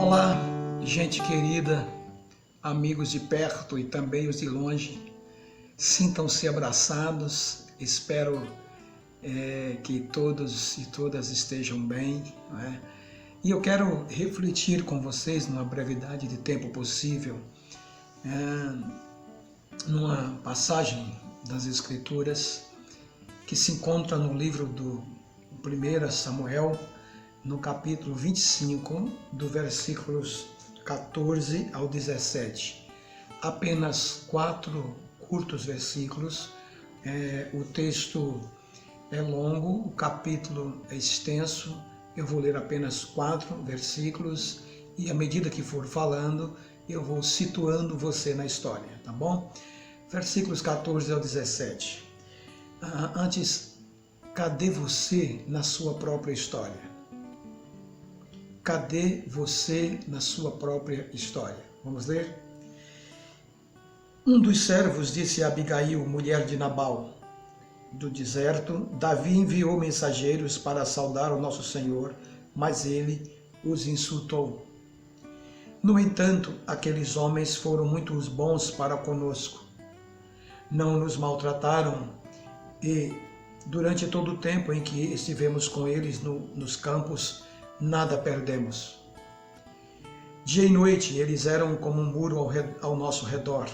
Olá, gente querida, amigos de perto e também os de longe, sintam-se abraçados, espero que todos e todas estejam bem, não é? E eu quero refletir com vocês, numa brevidade de tempo possível, numa passagem das Escrituras que se encontra no livro do 1 Samuel, no capítulo 25, do versículos 14 ao 17. Apenas 4 curtos versículos, o texto é longo, o capítulo é extenso, eu vou ler apenas 4 versículos e à medida que for falando, eu vou situando você na história, tá bom? Versículos 14 ao 17. Antes, cadê você na sua própria história? Cadê você na sua própria história? Vamos ler? Um dos servos disse a Abigail, mulher de Nabal, do deserto: Davi enviou mensageiros para saudar o nosso Senhor, mas ele os insultou. No entanto, aqueles homens foram muito bons para conosco. Não nos maltrataram e, durante todo o tempo em que estivemos com eles nos campos, nada perdemos. Dia e noite eles eram como um muro ao nosso redor,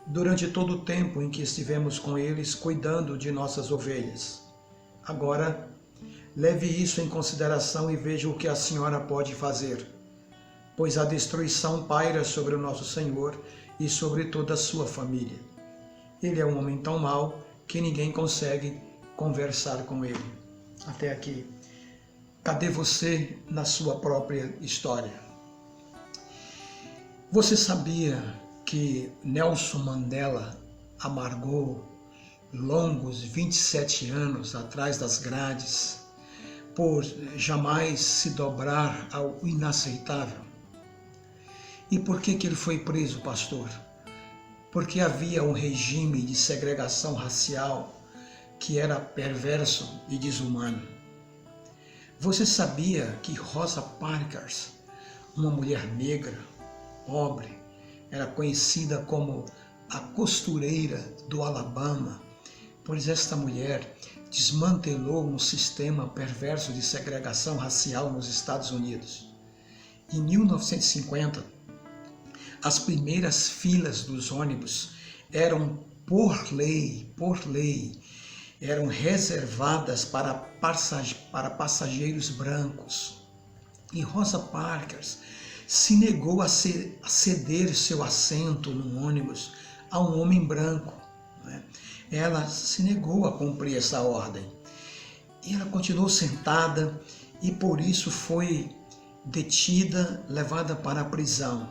durante todo o tempo em que estivemos com eles cuidando de nossas ovelhas. Agora, leve isso em consideração e veja o que a senhora pode fazer, pois a destruição paira sobre o nosso Senhor e sobre toda a sua família. Ele é um homem tão mau que ninguém consegue conversar com ele. Até aqui. Cadê você na sua própria história? Você sabia que Nelson Mandela amargou longos 27 anos atrás das grades por jamais se dobrar ao inaceitável? E por que ele foi preso, pastor? Porque havia um regime de segregação racial que era perverso e desumano. Você sabia que Rosa Parks, uma mulher negra, pobre, era conhecida como a costureira do Alabama, pois esta mulher desmantelou um sistema perverso de segregação racial nos Estados Unidos. Em 1950, as primeiras filas dos ônibus eram, por lei, eram reservadas para passageiros brancos. E Rosa Parks se negou a ceder seu assento no ônibus a um homem branco, né? Ela se negou a cumprir essa ordem. E ela continuou sentada e por isso foi detida, levada para a prisão.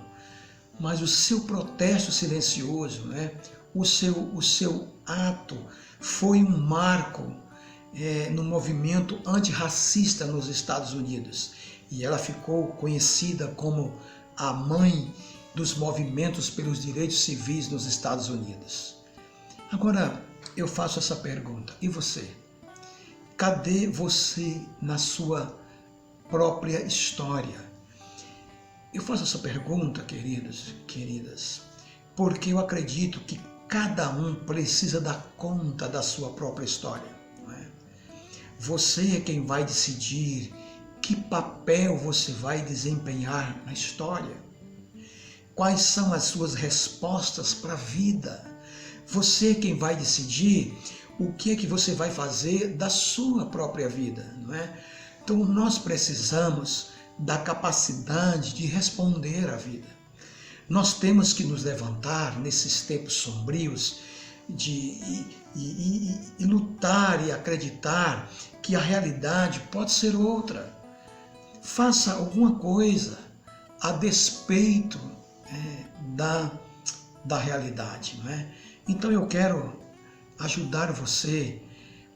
Mas o seu protesto silencioso, né? o seu ato foi um marco no movimento antirracista nos Estados Unidos. E ela ficou conhecida como a mãe dos movimentos pelos direitos civis nos Estados Unidos. Agora, eu faço essa pergunta. E você? Cadê você na sua própria história? Eu faço essa pergunta, queridos, queridas, porque eu acredito que cada um precisa dar conta da sua própria história. Não é? Você é quem vai decidir que papel você vai desempenhar na história. Quais são as suas respostas para a vida? Você é quem vai decidir o que é que você vai fazer da sua própria vida. Não é? Então nós precisamos da capacidade de responder à vida. Nós temos que nos levantar nesses tempos sombrios e lutar e acreditar que a realidade pode ser outra. Faça alguma coisa a despeito da realidade. Não é? Então eu quero ajudar você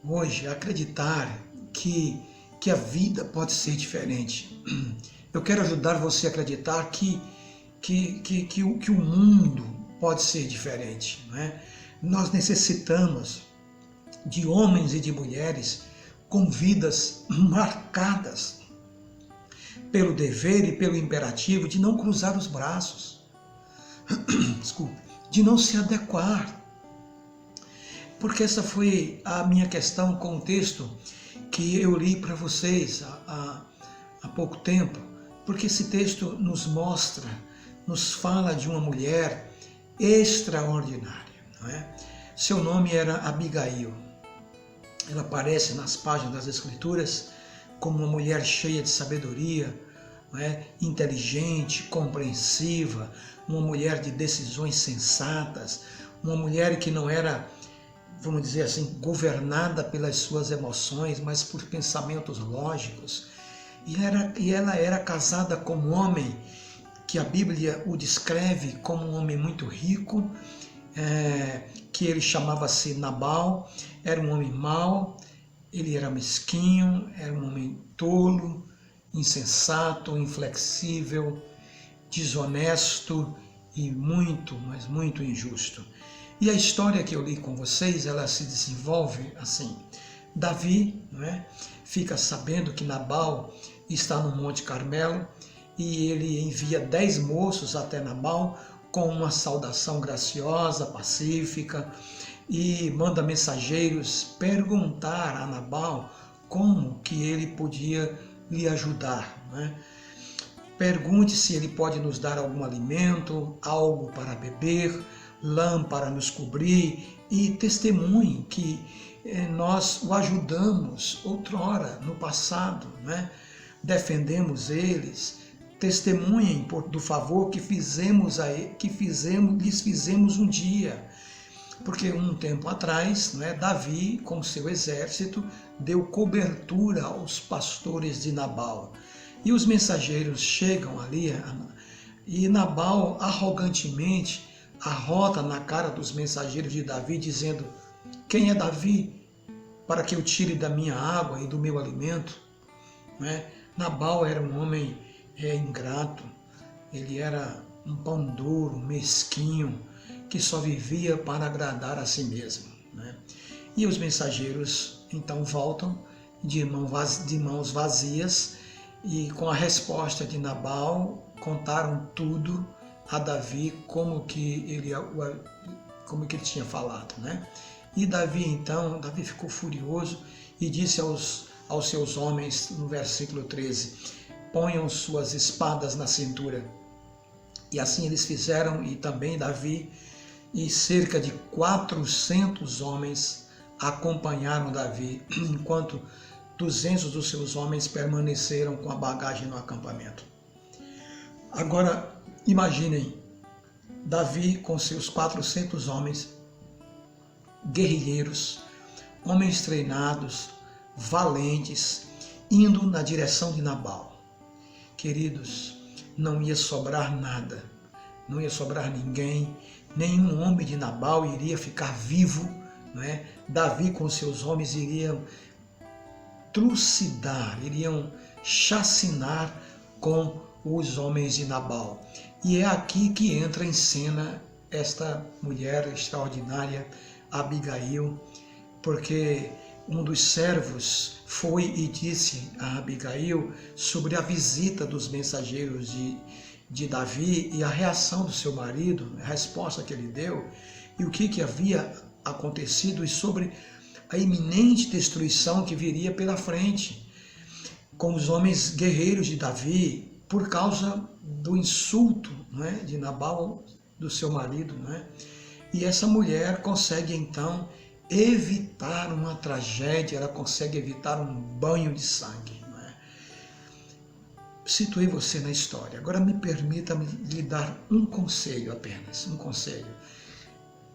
hoje a acreditar que a vida pode ser diferente. Eu quero ajudar você a acreditar que o mundo pode ser diferente. Não é? Nós necessitamos de homens e de mulheres com vidas marcadas pelo dever e pelo imperativo de não cruzar os braços, desculpe, de não se adequar. Porque essa foi a minha questão com o texto que eu li para vocês há pouco tempo, porque esse texto nos mostra, nos fala de uma mulher extraordinária, não é? Seu nome era Abigail. Ela aparece nas páginas das Escrituras como uma mulher cheia de sabedoria, não é? Inteligente, compreensiva, uma mulher de decisões sensatas, uma mulher que não era, vamos dizer assim, governada pelas suas emoções, mas por pensamentos lógicos. E ela era casada com um homem que a Bíblia o descreve como um homem muito rico, que ele chamava-se Nabal. Era um homem mau, ele era mesquinho, era um homem tolo, insensato, inflexível, desonesto e muito, mas muito injusto. E a história que eu li com vocês, ela se desenvolve assim. Davi, não é, fica sabendo que Nabal está no Monte Carmelo e ele envia 10 moços até Nabal com uma saudação graciosa, pacífica, e manda mensageiros perguntar a Nabal como que ele podia lhe ajudar, não é? Pergunte se ele pode nos dar algum alimento, algo para beber, lã para nos cobrir, e testemunhe que nós o ajudamos outrora, no passado, né? Defendemos eles, testemunhem do favor que lhes fizemos um dia. Porque um tempo atrás, né, Davi, com seu exército, deu cobertura aos pastores de Nabal. E os mensageiros chegam ali e Nabal arrogantemente arrota na cara dos mensageiros de Davi, dizendo: quem é Davi para que eu tire da minha água e do meu alimento? Né? Nabal era um homem ingrato, ele era um pão duro, mesquinho, que só vivia para agradar a si mesmo. Né? E os mensageiros então voltam de mãos vazias e com a resposta de Nabal contaram tudo a Davi como que ele tinha falado, né? E Davi ficou furioso e disse aos seus homens, no versículo 13, ponham suas espadas na cintura. E assim eles fizeram, e também Davi, e cerca de 400 homens acompanharam Davi, enquanto 200 dos seus homens permaneceram com a bagagem no acampamento. Agora, imaginem, Davi com seus 400 homens, guerrilheiros, homens treinados, valentes, indo na direção de Nabal. Queridos, não ia sobrar nada, não ia sobrar ninguém, nenhum homem de Nabal iria ficar vivo, não é? Davi com seus homens iriam trucidar, iriam chacinar com os homens de Nabal. E é aqui que entra em cena esta mulher extraordinária, Abigail, porque um dos servos foi e disse a Abigail sobre a visita dos mensageiros de Davi e a reação do seu marido, a resposta que ele deu, e o que havia acontecido e sobre a iminente destruição que viria pela frente com os homens guerreiros de Davi por causa do insulto, não é, de Nabal, do seu marido. Não é? E essa mulher consegue então evitar uma tragédia, ela consegue evitar um banho de sangue. Não é? Situei você na história. Agora me permita lhe dar um conselho apenas, um conselho.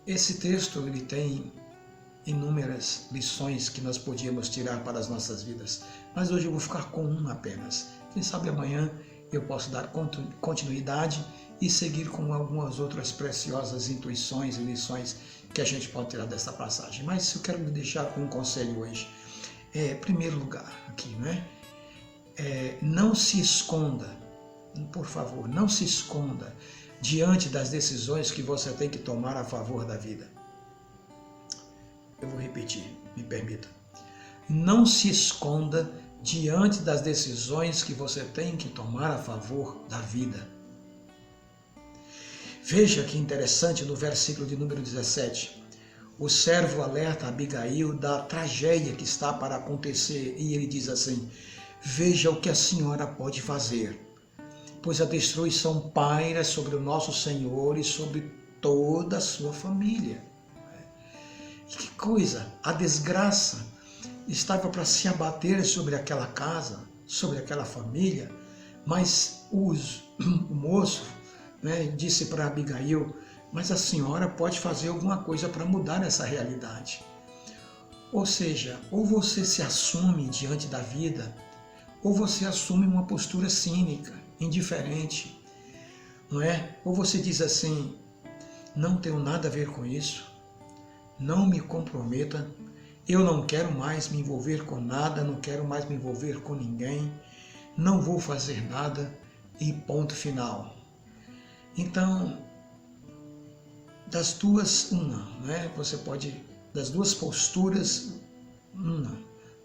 Esse texto ele tem inúmeras lições que nós podíamos tirar para as nossas vidas, mas hoje eu vou ficar com uma apenas. Quem sabe amanhã eu posso dar continuidade e seguir com algumas outras preciosas intuições e lições que a gente pode tirar dessa passagem. Mas eu quero lhe deixar com um conselho hoje. Em primeiro lugar, aqui, né? Não se esconda, por favor, não se esconda diante das decisões que você tem que tomar a favor da vida. Eu vou repetir, me permita. Não se esconda diante das decisões que você tem que tomar a favor da vida. Veja que interessante no versículo de número 17. O servo alerta Abigail da tragédia que está para acontecer e ele diz assim: veja o que a senhora pode fazer, pois a destruição paira sobre o nosso Senhor e sobre toda a sua família. E que coisa! A desgraça estava para se abater sobre aquela casa, sobre aquela família, mas o moço, disse para Abigail: mas a senhora pode fazer alguma coisa para mudar essa realidade. Ou seja, ou você se assume diante da vida, ou você assume uma postura cínica, indiferente, não é? Ou você diz assim: não tenho nada a ver com isso, não me comprometa, eu não quero mais me envolver com nada, não quero mais me envolver com ninguém, não vou fazer nada e ponto final. Então, das duas, uma, Você pode, das duas posturas, uma.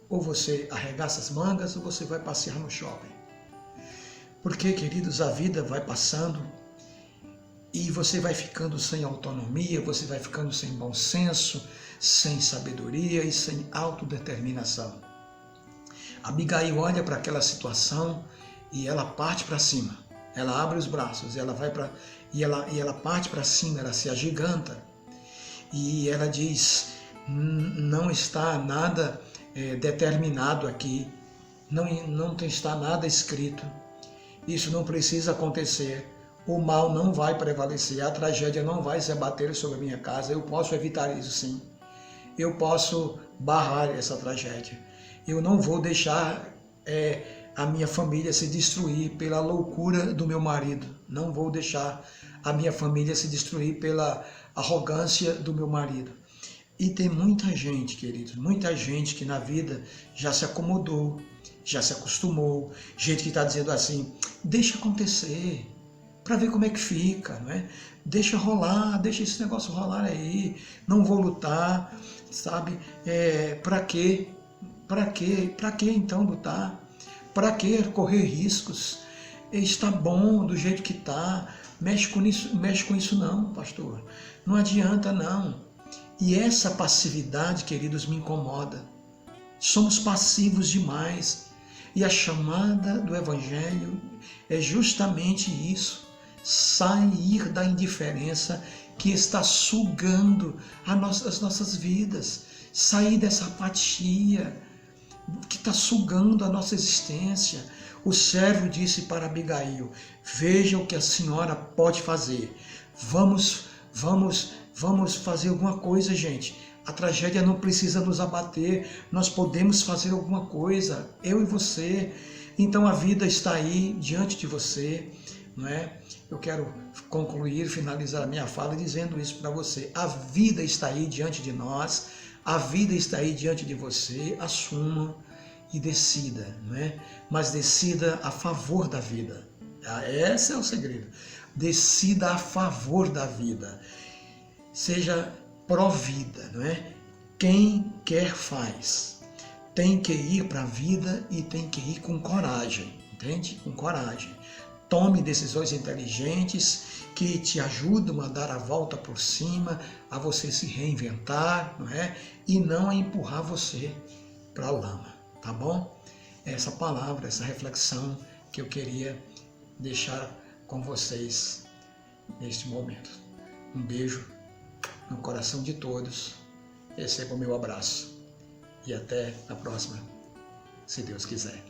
Ou você arregaça as mangas ou você vai passear no shopping. Porque, queridos, a vida vai passando e você vai ficando sem autonomia, você vai ficando sem bom senso, sem sabedoria e sem autodeterminação. Abigail olha para aquela situação e ela parte para cima. Ela abre os braços, ela vai para e ela parte para cima, ela se agiganta. E ela diz: não está nada determinado aqui, não está nada escrito. Isso não precisa acontecer. O mal não vai prevalecer, a tragédia não vai se abater sobre a minha casa. Eu posso evitar isso, sim. Eu posso barrar essa tragédia. Eu não vou deixar a minha família se destruir pela loucura do meu marido. Não vou deixar a minha família se destruir pela arrogância do meu marido. E tem muita gente, queridos, muita gente que na vida já se acomodou, já se acostumou. Gente que está dizendo assim: deixa acontecer, para ver como é que fica, não é? Deixa rolar, deixa esse negócio rolar aí, não vou lutar, sabe? Para quê? Para quê? Para que então lutar? Para que correr riscos? Está bom do jeito que está, mexe com isso não, pastor. Não adianta não. E essa passividade, queridos, me incomoda. Somos passivos demais. E a chamada do Evangelho é justamente isso: sair da indiferença que está sugando as nossas vidas, sair dessa apatia que está sugando a nossa existência. O servo disse para Abigail: veja o que a senhora pode fazer. Vamos fazer alguma coisa, gente. A tragédia não precisa nos abater, nós podemos fazer alguma coisa, eu e você. Então a vida está aí diante de você, não é? Eu quero concluir, finalizar a minha fala dizendo isso para você. A vida está aí diante de nós, a vida está aí diante de você. Assuma e decida, não é? Mas decida a favor da vida. Esse é o segredo. Decida a favor da vida. Seja pró-vida, não é? Quem quer faz. Tem que ir para a vida e tem que ir com coragem, entende? Com coragem. Tome decisões inteligentes que te ajudam a dar a volta por cima, a você se reinventar, não é? E não a empurrar você para a lama, tá bom? Essa palavra, essa reflexão que eu queria deixar com vocês neste momento. Um beijo no coração de todos. Receba o meu abraço. E até a próxima, se Deus quiser.